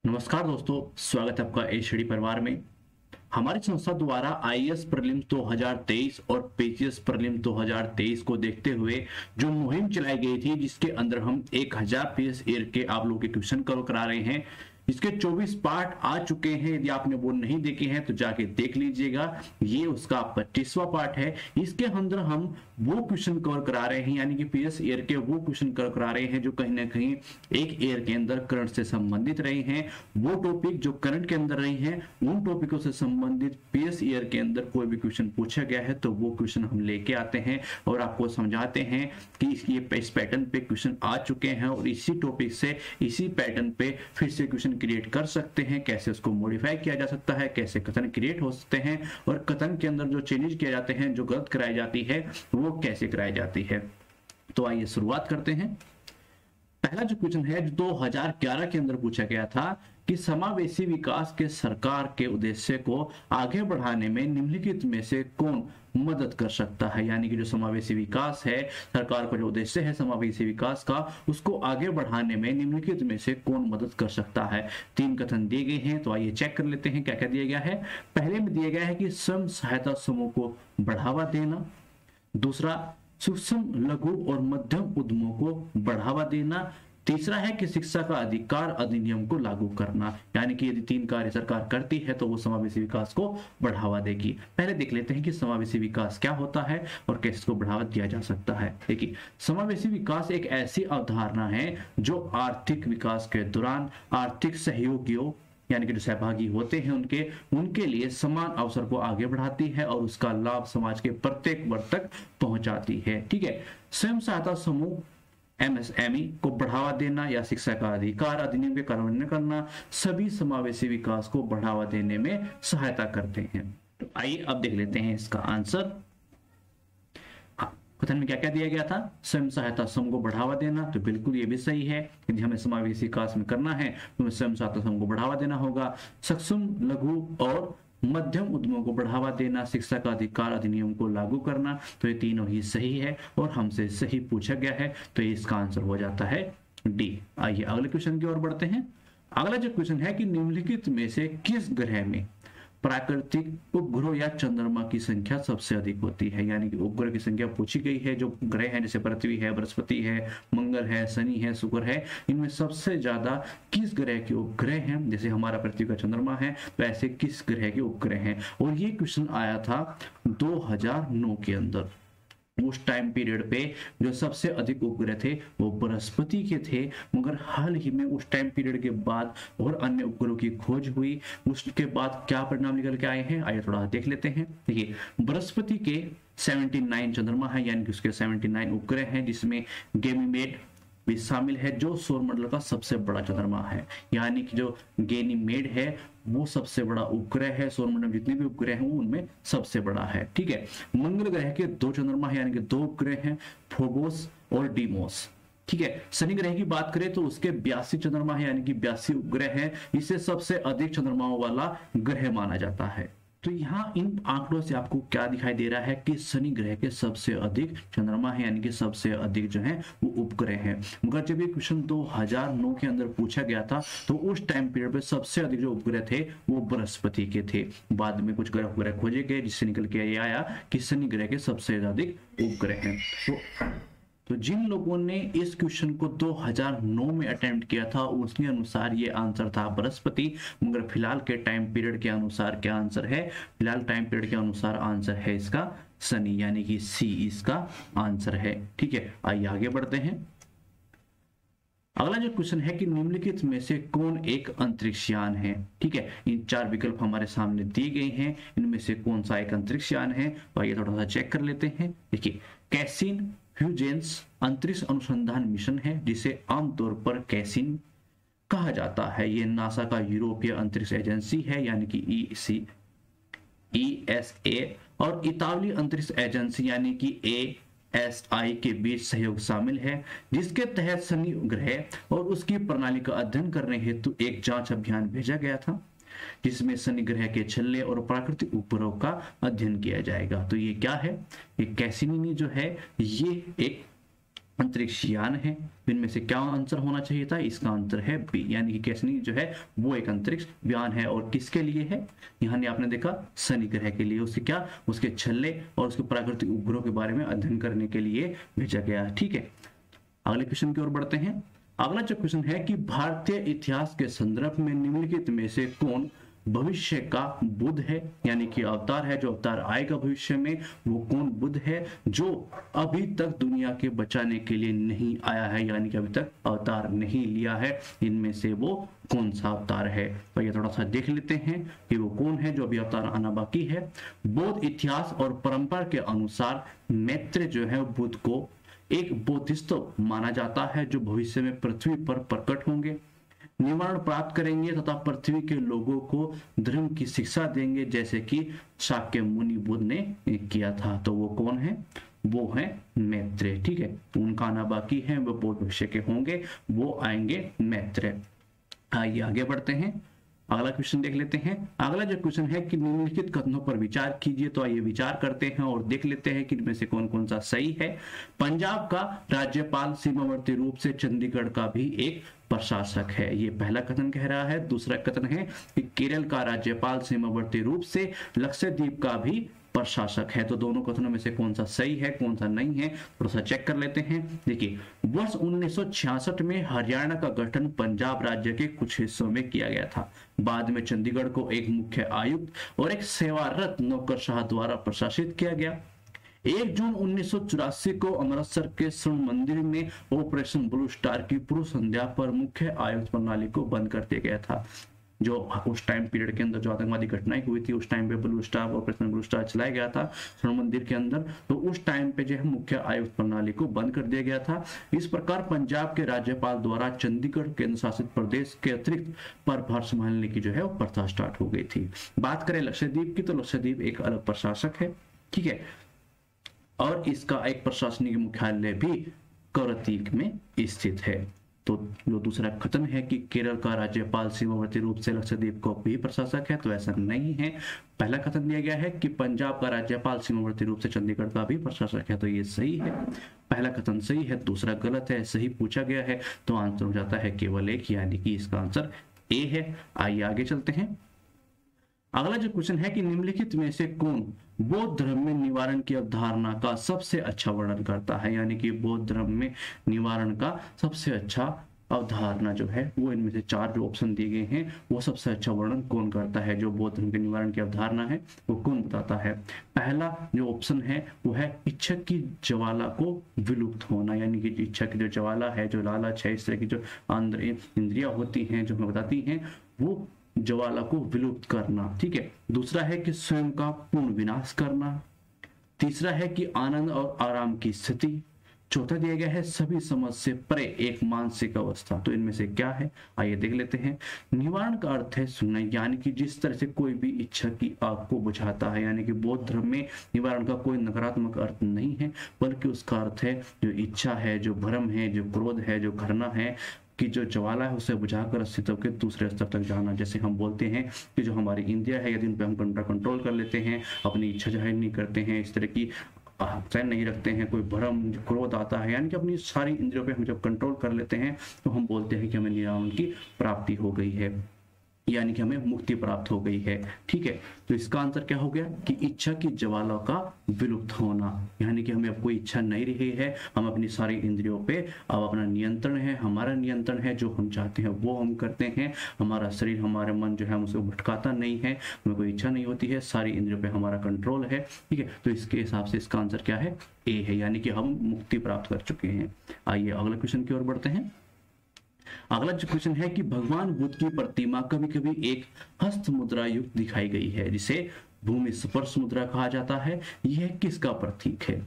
नमस्कार दोस्तों, स्वागत है आपका एचडी परिवार में। हमारी संस्था द्वारा आईएएस प्रीलिम्स 2023 और पीसीएस प्रीलिम्स 2023 को देखते हुए जो मुहिम चलाई गई थी, जिसके अंदर हम 1000 पीएस ईयर के आप लोगों के क्वेश्चन कवर करा रहे हैं। इसके 24 पार्ट आ चुके हैं। यदि आपने वो नहीं देखे हैं तो जाके देख लीजिएगा। ये उसका 25वां पार्ट है। इसके अंदर हम वो क्वेश्चन कवर करा रहे हैं, यानी कि पीएस ईयर के वो क्वेश्चन कवर करा रहे हैं जो कहीं ना कहीं एक ईयर के अंदर करंट से संबंधित रहे हैं। वो टॉपिक जो करंट के अंदर रहे हैं, उन टॉपिकों से संबंधित पीएस ईयर के अंदर कोई भी क्वेश्चन पूछा गया है तो वो क्वेश्चन हम लेके आते हैं और आपको समझाते हैं कि इस पैटर्न पे क्वेश्चन आ चुके हैं और इसी टॉपिक से, इसी पैटर्न पे फिर से क्वेश्चन क्रिएट कर सकते हैं। कैसे उसको मॉडिफाई किया जा सकता है, कैसे कथन क्रिएट हो सकते हैं और कथन के अंदर जो चेंजेस किए जाते हैं, जो गलत कराई जाती है, वो कैसे कराई जाती है। तो आइए शुरुआत करते हैं। पहला जो क्वेश्चन है जो 2011 के अंदर पूछा गया था कि समावेशी विकास के सरकार के उद्देश्य को आगे बढ़ाने में निम्नलिखित में से कौन मदद कर सकता है। यानी कि जो समावेशी विकास है, सरकार का जो उद्देश्य है समावेशी विकास का, उसको आगे बढ़ाने में निम्नलिखित में से कौन मदद कर सकता है। 3 कथन दिए गए हैं, तो आइए चेक कर लेते हैं क्या क्या दिया गया है। पहले में दिया गया है कि स्वयं सहायता समूह को बढ़ावा देना। दूसरा, सूक्ष्म लघु और मध्यम उद्यमों को बढ़ावा देना। तीसरा है कि शिक्षा का अधिकार अधिनियम को लागू करना। यानी कि यदि 3 कार्य सरकार करती है तो वो समावेशी विकास को बढ़ावा देगी। पहले देख लेते हैं कि समावेशी विकास क्या होता है और कैसे इसको बढ़ावा दिया जा सकता है। देखिए, समावेशी विकास एक ऐसी अवधारणा है जो आर्थिक विकास के दौरान आर्थिक सहयोगियों, यानी कि जो सहभागी होते हैं उनके लिए समान अवसर को आगे बढ़ाती है और उसका लाभ समाज के प्रत्येक वर्ग तक पहुंचाती है। ठीक है, स्वयं सहायता समूह एमएसएमई को बढ़ावा देना या शिक्षा का अधिकार अधिनियम के कार्यान्वयन करना सभी समावेशी विकास को बढ़ावा देने में सहायता करते हैं। तो आइए अब देख लेते हैं इसका आंसर। कथन में क्या क्या दिया गया था? स्वयं सहायता समूह को बढ़ावा देना, तो बिल्कुल ये भी सही है। यदि हमें समावेशी विकास में करना है तो हमें स्वयं सहायता समूह को बढ़ावा देना होगा। सूक्ष्म लघु और मध्यम उद्यमों को बढ़ावा देना, शिक्षा का अधिकार अधिनियम को लागू करना, तो ये तीनों ही सही है और हमसे सही पूछा गया है, तो ये इसका आंसर हो जाता है डी। आइए अगले क्वेश्चन की ओर बढ़ते हैं। अगला जो क्वेश्चन है कि निम्नलिखित में से किस ग्रह में प्राकृतिक उपग्रह या चंद्रमा की संख्या सबसे अधिक होती है। यानी कि उपग्रह की संख्या पूछी गई है। जो ग्रह हैं जैसे पृथ्वी है, बृहस्पति है, मंगल है, शनि है, शुक्र है, इनमें सबसे ज्यादा किस ग्रह के उपग्रह हैं। जैसे हमारा पृथ्वी का चंद्रमा है, तो ऐसे किस ग्रह के उपग्रह हैं। और ये क्वेश्चन आया था 2009 के अंदर। उस टाइम पीरियड पे जो सबसे अधिक उपग्रह थे वो बृहस्पति के थे, मगर हाल ही में उस टाइम पीरियड के बाद और अन्य उपग्रहों की खोज हुई। उसके बाद क्या परिणाम निकल के आए हैं, आइए थोड़ा देख लेते हैं। देखिए, बृहस्पति के 79 चंद्रमा है, यानी कि उसके 79 उपग्रह हैं, जिसमें गैनीमेड भी शामिल है, जो सौरमंडल का सबसे बड़ा चंद्रमा है। यानी कि जो गैनीमेड है वो सबसे बड़ा उपग्रह है। सौरमंडल में जितने भी उपग्रह हैं वो उनमें सबसे बड़ा है। ठीक है, मंगल ग्रह के 2 चंद्रमा है, यानी कि 2 उपग्रह हैं, फोबोस और डीमोस। ठीक है, शनि ग्रह की बात करें तो उसके 82 चंद्रमा है, यानी कि 82 उपग्रह हैं। इसे सबसे अधिक चंद्रमाओं वाला ग्रह माना जाता है। तो यहाँ इन आंकड़ों से आपको क्या दिखाई दे रहा है कि शनि ग्रह के सबसे अधिक चंद्रमा है, यानी कि सबसे अधिक जो है वो उपग्रह है। मगर जब ये क्वेश्चन 2009 के अंदर पूछा गया था तो उस टाइम पीरियड पे सबसे अधिक जो उपग्रह थे वो बृहस्पति के थे। बाद में कुछ ग्रह खोजे गए जिससे निकल के ये आया कि शनि ग्रह के सबसे अधिक उपग्रह हैं। तो जिन लोगों ने इस क्वेश्चन को 2009 में अटेम्प्ट किया था उसके अनुसार ये आंसर था बृहस्पति। मगर फिलहाल के टाइम पीरियड के अनुसार क्या आंसर है? फिलहाल टाइम पीरियड के अनुसार आंसर है इसका शनि, यानी कि सी इसका आंसर है। ठीक है, आइए आगे बढ़ते हैं। अगला जो क्वेश्चन है कि निम्नलिखित में से कौन एक अंतरिक्ष यान है। ठीक है, इन 4 विकल्प हमारे सामने दिए गए हैं, इनमें से कौन सा एक अंतरिक्ष यान है, तो आइए थोड़ा सा चेक कर लेते हैं। देखिए, कैसिन ह्यूजेंस अंतरिक्ष अनुसंधान मिशन है, जिसे आमतौर पर कैसिन कहा जाता है। ये नासा का यूरोपीय अंतरिक्ष एजेंसी है, यानी कि ESA, और इतालवी अंतरिक्ष एजेंसी यानी कि ASI के बीच सहयोग शामिल है, जिसके तहत शनि ग्रह और उसकी प्रणाली का अध्ययन करने हेतु एक जांच अभियान भेजा गया था, जिसमें शनि ग्रह के छल्ले और प्राकृतिक उपग्रहों का अध्ययन किया जाएगा। तो ये क्या है? ये कैसिनी जो है ये एक अंतरिक्ष यान है। इनमें से क्या आंसर होना चाहिए था? इसका आंसर है बी, यानी कि कैसनी जो है वो एक अंतरिक्ष यान है। और किसके लिए है? यहाँ आपने देखा शनि ग्रह के लिए। उसके क्या, उसके छल्ले और उसके प्राकृतिक उपग्रहों के बारे में अध्ययन करने के लिए भेजा गया। ठीक है, अगले क्वेश्चन की ओर बढ़ते हैं। अगला जो क्वेश्चन है कि भारतीय इतिहास के संदर्भ में निम्नलिखित में से कौन भविष्य का बुद्ध है, यानी कि अवतार है, जो अवतार आएगा भविष्य में, वो कौन बुद्ध है जो अभी तक दुनिया के बचाने के लिए नहीं आया है, यानी कि अभी तक अवतार नहीं लिया है। इनमें से वो कौन सा अवतार है? तो ये थोड़ा सा देख लेते हैं कि वो कौन है जो अभी अवतार आना बाकी है। बौद्ध इतिहास और परंपरा के अनुसार मैत्रेय जो है बुद्ध को एक बोधिसत्व माना जाता है जो भविष्य में पृथ्वी पर प्रकट होंगे, निवारण प्राप्त करेंगे तथा पृथ्वी के लोगों को धर्म की शिक्षा देंगे, जैसे कि शाक्य मुनि बुद्ध ने किया था। तो वो कौन है? वो है मैत्रेय। ठीक है, उनका आना बाकी है, वो बौद्ध भविष्य के होंगे, वो आएंगे मैत्रेय। आइए आगे बढ़ते हैं, अगला क्वेश्चन देख लेते हैं। अगला जो क्वेश्चन है कि निम्नलिखित कथनों पर विचार कीजिए। तो आइए विचार करते हैं और देख लेते हैं कि इनमें से कौन कौन सा सही है। पंजाब का राज्यपाल सीमावर्ती रूप से चंडीगढ़ का भी एक प्रशासक है, ये पहला कथन कह रहा है। दूसरा कथन है कि केरल का राज्यपाल सीमावर्ती रूप से लक्षद्वीप का भी प्रशासक है। तो दोनों कथनों में से कौन सा सही है, कौन सा नहीं है, थोड़ा सा चेक कर लेते हैं। देखिए, वर्ष 1966 में हरियाणा का गठन पंजाब राज्य के कुछ हिस्सों में किया गया था। बाद में चंडीगढ़ को एक मुख्य आयुक्त और एक सेवारत नौकरशाह द्वारा प्रशासित किया गया। 1 जून 1984 को अमृतसर के स्वर्ण मंदिर में ऑपरेशन ब्लू स्टार की पूर्व संध्या पर मुख्य आयुक्त प्रणाली को बंद कर दिया गया था। जो उस टाइम पीरियड के अंदर जो आतंकवादी घटनाएं हुई थी, उस टाइम पे blue star, operation blue star चलाया गया था स्वर्ण मंदिर के अंदर। तो उस टाइम पे जो है मुख्य आयुक्त प्रणाली को बंद कर दिया गया था। इस प्रकार पंजाब के राज्यपाल द्वारा चंडीगढ़ केंद्र शासित प्रदेश के अतिरिक्त प्रभार संभालने की जो है वो प्रथा स्टार्ट हो गई थी। बात करें लक्षद्वीप की, तो लक्षद्वीप एक अलग प्रशासक है। ठीक है, और इसका एक प्रशासनिक मुख्यालय भी करतीक में स्थित है। तो जो दूसरा कथन है कि केरल का राज्यपाल सीमावर्ती रूप से लक्षद्वीप को भी प्रशासक है, तो ऐसा नहीं है। पहला कथन दिया गया है कि पंजाब का राज्यपाल सीमावर्ती रूप से चंडीगढ़ का भी प्रशासक है, तो ये सही है। पहला कथन सही है, दूसरा गलत है। सही पूछा गया है तो आंसर हो जाता है केवल एक, यानी कि इसका आंसर ए है। आइए आगे चलते हैं। अगला जो क्वेश्चन है कि निम्नलिखित में से कौन बौद्ध धर्म में निवारण की अवधारणा का सबसे अच्छा वर्णन करता है, यानी कि बौद्ध धर्म में निवारण का सबसे अच्छा अवधारणा जो है वो, इनमें से 4 जो ऑप्शन दिए गए हैं वो सबसे अच्छा वर्णन कौन करता है, जो बौद्ध धर्म के निवारण की अवधारणा है वो कौन बताता है। पहला जो ऑप्शन है वो है इच्छा की ज्वाला को विलुप्त होना, यानी कि इच्छा की जो ज्वाला है, जो लालच है, इस तरह की जो अंदर इंद्रियां होती हैं जो हमें बताती हैं, वो ज्वाला को विलुप्त करना। ठीक है, दूसरा है कि स्वयं का पूर्ण विनाश करना। तीसरा है कि आनंद और आराम की स्थिति। चौथा दिया गया है सभी समझ से परे एक मानसिक अवस्था। तो इनमें से क्या है, आइए देख लेते हैं। निवारण का अर्थ है सुनना, यानी कि जिस तरह से कोई भी इच्छा की आग को बुझाता है, यानी कि बौद्ध धर्म में निवारण का कोई नकारात्मक अर्थ नहीं है, बल्कि उसका अर्थ है जो इच्छा है, जो भ्रम है, जो क्रोध है, जो घृणा है, कि जो ज्वाला है उसे बुझाकर अस्तित्व के दूसरे स्तर तक जाना। जैसे हम बोलते हैं कि जो हमारी इंद्रिया है, यदि उन पर हम कंट्रोल कर लेते हैं, अपनी इच्छा जाहिर नहीं करते हैं, इस तरह की चैन नहीं रखते हैं, कोई भ्रम क्रोध आता है, यानी कि अपनी सारी इंद्रियों पे हम जब कंट्रोल कर लेते हैं तो हम बोलते हैं कि हमें निवारण की प्राप्ति हो गई है, यानी कि हमें मुक्ति प्राप्त हो गई है। ठीक है, तो इसका आंसर क्या हो गया कि इच्छा की ज्वाला का विलुप्त होना, यानी कि हमें अब कोई इच्छा नहीं रही है, हम अपनी सारी इंद्रियों पे अब अपना नियंत्रण है, हमारा नियंत्रण है, जो हम चाहते हैं वो हम करते हैं, हमारा शरीर, हमारा मन जो है उसे भटकाता नहीं है, हमें कोई इच्छा नहीं होती है, सारी इंद्रियों पे हमारा कंट्रोल है। ठीक है, तो इसके हिसाब से इसका आंसर क्या है, ए है, यानी कि हम मुक्ति प्राप्त कर चुके हैं। आइए अगले क्वेश्चन की ओर बढ़ते हैं। अगला जो क्वेश्चन है कि भगवान बुद्ध की प्रतिमा कभी कभी एक हस्त मुद्रा युक्त दिखाई गई है, जिसे भूमि स्पर्श मुद्रा कहा जाता है। यह किसका प्रतीक है?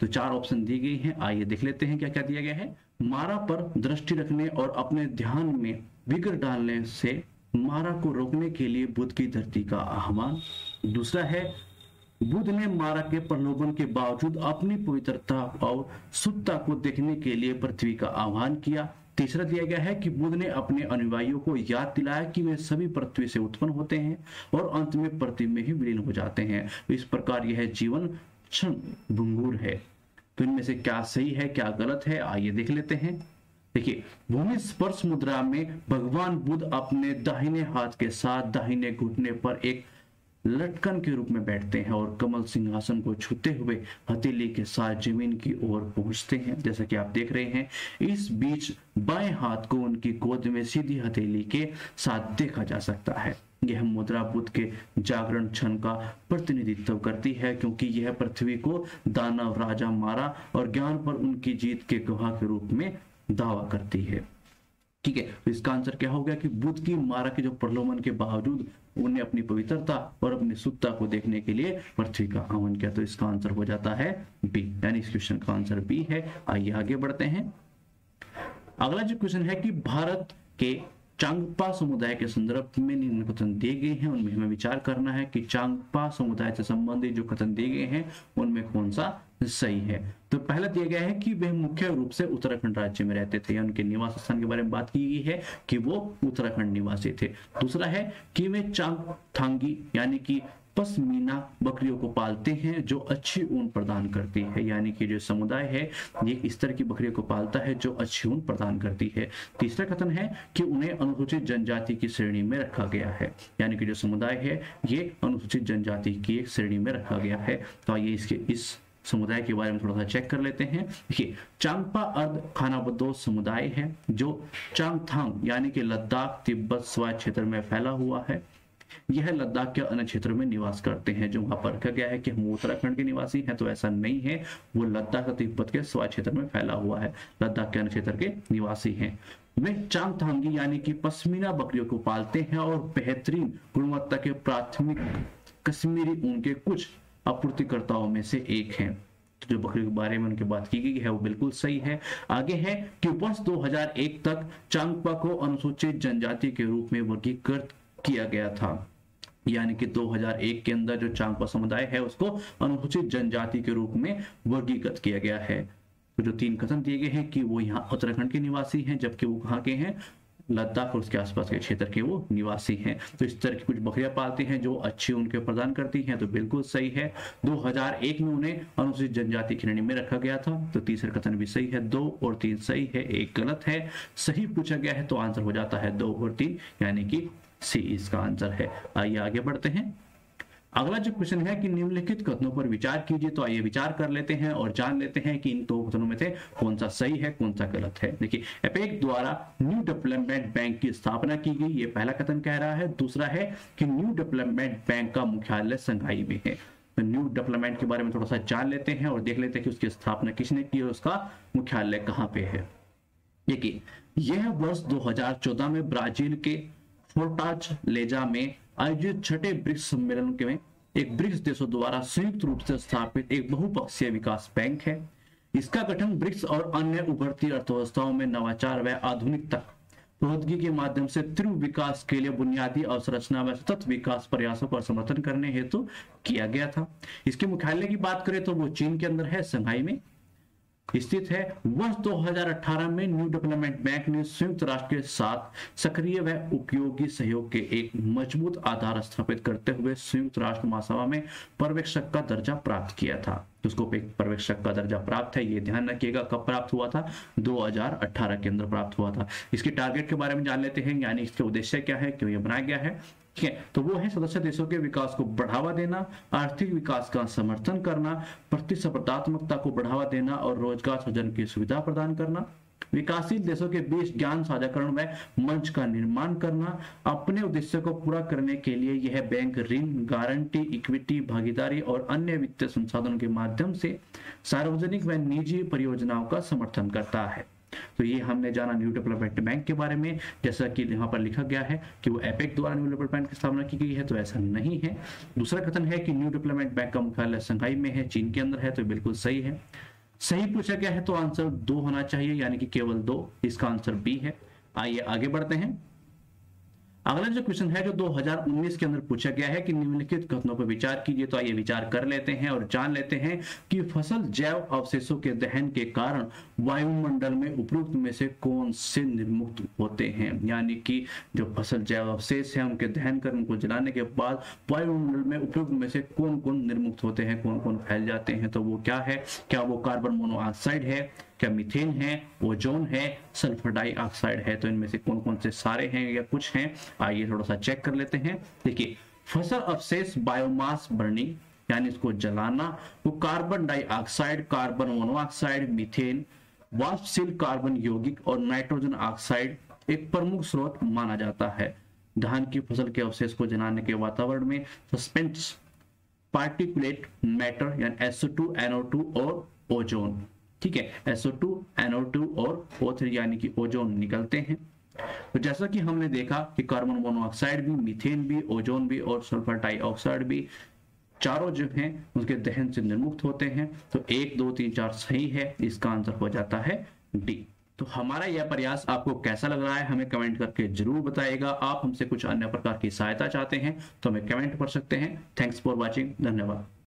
तो 4 ऑप्शन दिए गए हैं, आइए देख लेते हैं क्या क्या दिया गया है। मारा पर दृष्टि रखने और अपने ध्यान में विग्रह डालने से मारा को रोकने के लिए बुद्ध की धरती का आह्वान। दूसरा है बुद्ध ने मारा के प्रलोभन के बावजूद अपनी पवित्रता और शुद्धता को देखने के लिए पृथ्वी का आह्वान किया। तीसरा दिया गया है कि बुद्ध ने अपने अनुयायियों को याद दिलाया कि वे सभी पृथ्वी से उत्पन्न होते हैं और अंत में पृथ्वी में ही विलीन हो जाते हैं। इस प्रकार यह जीवन क्षण भंगुर है। तो इनमें से क्या सही है क्या गलत है, आइए देख लेते हैं। देखिए, भूमि स्पर्श मुद्रा में भगवान बुद्ध अपने दाहिने हाथ के साथ दाहिने घुटने पर एक लटकन के रूप में बैठते हैं और कमल सिंहासन को छूते हुए हथेली के साथ जमीन की ओर पहुंचते हैं, जैसा कि आप देख रहे हैं। इस बीच बाएं हाथ को उनकी गोद में सीधी हथेली के साथ देखा जा सकता है। यह मुद्रा बुद्ध के जागरण क्षण का प्रतिनिधित्व करती है, क्योंकि यह पृथ्वी को दानव राजा मारा और ज्ञान पर उनकी जीत के गवाह के रूप में दावा करती है। ठीक है, तो इसका आंसर क्या हो गया कि बुद्ध की मारा के जो प्रलोभन के बावजूद उन्हें अपनी पवित्रता और अपनी शुद्धता को देखने के लिए पृथ्वी का आह्वान किया। तो इसका आंसर हो जाता है बी, यानी इस क्वेश्चन का आंसर बी है। आइए आगे बढ़ते हैं। अगला जो क्वेश्चन है कि भारत के चांगपा समुदाय के संदर्भ में निम्न कथन दिए गए हैं, उनमें हमें विचार करना है कि चांगपा समुदाय से संबंधित जो कथन दिए गए हैं उनमें कौन सा सही है। तो पहला दिया गया है कि वह मुख्य रूप से उत्तराखंड राज्य में रहते थे, या उनके निवास स्थान के बारे में बात की गई है कि वो उत्तराखंड निवासी थे। दूसरा है कि वे चांगथांगी यानी कि पश्मीना बकरियों को पालते हैं जो अच्छी ऊन प्रदान करती है, यानी कि जो समुदाय है ये इस तरह की बकरियों को पालता है जो अच्छी ऊन प्रदान करती है। तीसरा कथन है कि उन्हें अनुसूचित जनजाति की श्रेणी में रखा गया है, यानी कि जो समुदाय है ये अनुसूचित जनजाति की एक श्रेणी में रखा गया है। तो आइए इसके इस समुदाय के बारे में थोड़ा सा चेक कर लेते हैं। देखिए, चांगपा अर्ध खानाबदोश समुदाय है जो चांगथांग यानी कि लद्दाख तिब्बत स्वायत्त क्षेत्र में फैला हुआ है। यह लद्दाख के अन्य क्षेत्रों में निवास करते हैं। जो वहां पर रखा गया है कि हम उत्तराखंड के निवासी हैं, तो ऐसा नहीं है, वो लद्दाख और तिब्बत के स्वायत्त क्षेत्र में फैला हुआ है, लद्दाख के अन्य क्षेत्र के निवासी हैं। वे चांगथांगी यानी कि पश्मीना बकरियों को पालते हैं और बेहतरीन गुणवत्ता के प्राथमिक कश्मीरी ऊन के कुछ आपूर्तिकर्ताओं में से एक हैं। तो जो बकरी के बारे में उनकी बात की गई है वो बिल्कुल सही है। आगे है कि वर्ष 2001 तक चांगपा को अनुसूचित जनजाति के रूप में वर्गीकृत किया गया था, यानी कि 2001 के अंदर जो चांगपा समुदाय है उसको अनुसूचित जनजाति के रूप में वर्गीकृत किया गया है। तो जो तीन कथन दिए गए हैं कि वो यहाँ उत्तराखंड के निवासी हैं, जबकि वो कहाँ के हैं, लद्दाख और उसके आसपास के क्षेत्र के वो निवासी हैं। तो इस तरह की कुछ बकरियां पालते हैं जो अच्छी ऊन के प्रदान करती हैं, तो बिल्कुल सही है। 2001 में उन्हें अनुसूचित जनजाति श्रेणी में रखा गया था, तो तीसरा कथन भी सही है। 2 और 3 सही है, 1 गलत है। सही पूछा गया है तो आंसर हो जाता है 2 और 3, यानी कि सी इसका आंसर है। आइए आगे बढ़ते हैं। अगला जो क्वेश्चन है कि निम्नलिखित कथनों पर विचार कीजिए। तो आइए विचार कर लेते हैं और जान लेते हैं कि इन दो कथनों में से कौन सा सही है कौन सा गलत है। देखिए, एपेक द्वारा न्यू डेवलपमेंट बैंक की स्थापना की गई, ये पहला कथन कह रहा है। दूसरा है कि न्यू डेवलपमेंट बैंक का मुख्यालय संघाई में है। तो न्यू डेवलपमेंट के बारे में थोड़ा सा जान लेते हैं और देख लेते हैं कि उसकी स्थापना किसने की और उसका मुख्यालय कहाँ पे है। देखिए, यह वर्ष 2014 में ब्राजील के फोर्टालेजा में आयोजित छठे ब्रिक्स सम्मेलन में एक ब्रिक्स देशों द्वारा संयुक्त रूप से स्थापित एक बहुपक्षीय विकास बैंक है। इसका गठन ब्रिक्स और अन्य उभरती अर्थव्यवस्थाओं में नवाचार व आधुनिकता प्रौद्योगिकी के माध्यम से तीव्र विकास के लिए बुनियादी अवसंरचना व सतत विकास प्रयासों का समर्थन करने हेतु किया गया था। इसके मुख्यालय की बात करें तो वो चीन के अंदर है, शंघाई में स्थित है। वर्ष 2018 में न्यू डेवलपमेंट बैंक ने संयुक्त राष्ट्र के साथ सक्रिय व उपयोगी सहयोग के एक मजबूत आधार स्थापित करते हुए संयुक्त राष्ट्र महासभा में पर्यवेक्षक का दर्जा प्राप्त किया था। उसको पर्यवेक्षक का दर्जा प्राप्त है, ये ध्यान रखिएगा। कब प्राप्त हुआ था? 2018 के अंदर प्राप्त हुआ था। इसके टारगेट के बारे में जान लेते हैं, यानी इसके उद्देश्य क्या है, क्यों ये बनाया गया है। ठीक है, तो वो है सदस्य देशों के विकास को बढ़ावा देना, आर्थिक विकास का समर्थन करना, प्रतिस्पर्धात्मकता को बढ़ावा देना और रोजगार सृजन की सुविधा प्रदान करना, विकासशील देशों के बीच ज्ञान साझाकरण व मंच का निर्माण करना। अपने उद्देश्य को पूरा करने के लिए यह बैंक ऋण, गारंटी, इक्विटी, भागीदारी और अन्य वित्तीय संसाधनों के माध्यम से सार्वजनिक व निजी परियोजनाओं का समर्थन करता है। तो ये हमने जाना न्यू डेवलपमेंट बैंक के बारे में। जैसा कि यहाँ पर लिखा गया है कि वो एपेक द्वारा न्यू डेवलपमेंट बैंक की स्थापना की गई है, तो ऐसा नहीं है। दूसरा कथन है कि न्यू डेवलपमेंट बैंक का मुख्यालय शंघाई में है, चीन के अंदर है, तो बिल्कुल सही है। सही पूछा गया है तो आंसर 2 होना चाहिए, यानी कि केवल 2, इसका आंसर बी है। आइए आगे बढ़ते हैं। अगला जो क्वेश्चन है जो 2019 के अंदर पूछा गया है कि निम्नलिखित कथनों पर विचार कीजिए। तो आइए विचार कर लेते हैं और जान लेते हैं कि फसल जैव अवशेषों के दहन के कारण वायुमंडल में उपरोक्त में से कौन से निर्मुक्त होते हैं। यानी कि जो फसल जैव अवशेष है उनके दहन कर उनको जलाने के बाद वायुमंडल में उपरोक्त में से कौन कौन निर्मुक्त होते हैं, कौन कौन फैल जाते हैं। तो वो क्या है, क्या वो कार्बन मोनोऑक्साइड है, क्या मीथेन है, ओजोन है, सल्फर डाइऑक्साइड है। तो इनमें से कौन कौन से सारे हैं या कुछ हैं, आइए थोड़ा सा चेक कर लेते हैं। देखिए, फसल अवशेष बायोमास बर्निंग यानी इसको जलाना, वो carbon dioxide, carbon monoxide, methane, वाष्पशील कार्बन यौगिक और नाइट्रोजन ऑक्साइड एक प्रमुख स्रोत माना जाता है। धान की फसल के अवशेष को जलाने के वातावरण में सस्पेंस पार्टिकुलेट मैटर यानी SO2, NO2 और ओजोन, ठीक है, SO2, NO2 और O3 यानी कि ओजोन निकलते हैं। तो जैसा कि हमने देखा कि कार्बन मोनोऑक्साइड भी, मीथेन भी, ओजोन भी और सल्फर डाइऑक्साइड भी चारों जो हैं उसके दहन से निर्मुक्त होते हैं। तो 1, 2, 3, 4 सही है, इसका आंसर हो जाता है डी। तो हमारा यह प्रयास आपको कैसा लग रहा है हमें कमेंट करके जरूर बताइएगा। आप हमसे कुछ अन्य प्रकार की सहायता चाहते हैं तो हमें कमेंट कर सकते हैं। थैंक्स फॉर वॉचिंग, धन्यवाद।